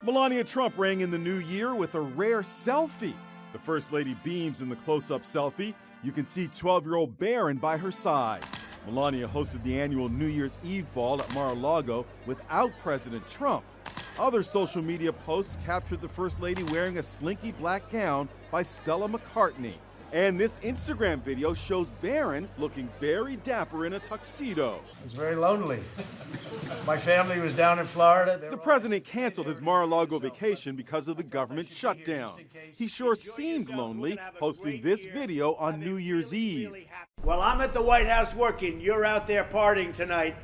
Melania Trump rang in the new year with a rare selfie. The First Lady beams in the close-up selfie. You can see 12-year-old Barron by her side. Melania hosted the annual New Year's Eve ball at Mar-a-Lago without President Trump. Other social media posts captured the First Lady wearing a slinky black gown by Stella McCartney. And this Instagram video shows Barron looking very dapper in a tuxedo. It was very lonely. My family was down in Florida. The president canceled his Mar-a-Lago vacation because of the government shutdown. He sure seemed lonely, posting this video on New Year's Eve. Well, I'm at the White House working. You're out there partying tonight,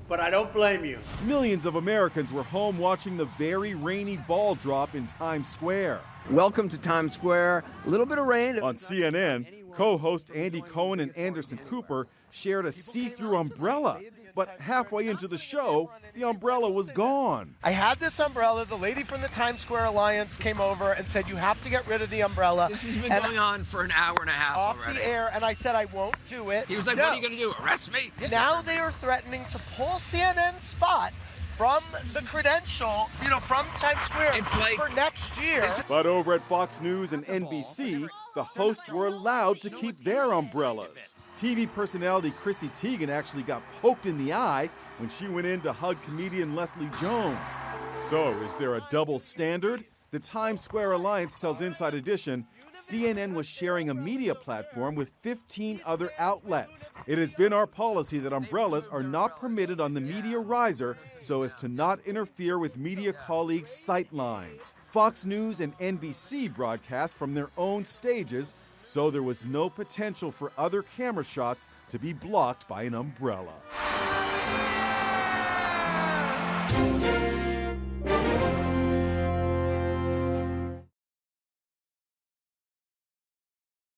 but I don't blame you. Millions of Americans were home watching the very rainy ball drop in Times Square. Welcome to Times Square. A little bit of rain. On CNN, co-host Andy Cohen and Anderson Cooper shared a see-through umbrella. But halfway into the show, the umbrella was gone. I had this umbrella. The lady from the Times Square Alliance came over and said, you have to get rid of the umbrella. This has been going on for an hour and a half off already. The air, and I said, I won't do it. He was like, no. What are you going to do, arrest me? Now they are threatening to pull CNN's spot from the credential, from Times Square for next year. But over at Fox News and NBC, the hosts were allowed to keep their umbrellas. TV personality Chrissy Teigen actually got poked in the eye when she went in to hug comedian Leslie Jones. So, is there a double standard? The Times Square Alliance tells Inside Edition CNN was sharing a media platform with 15 other outlets. It has been our policy that umbrellas are not permitted on the media riser so as to not interfere with media colleagues' sightlines. Fox News and NBC broadcast from their own stages, so there was no potential for other camera shots to be blocked by an umbrella.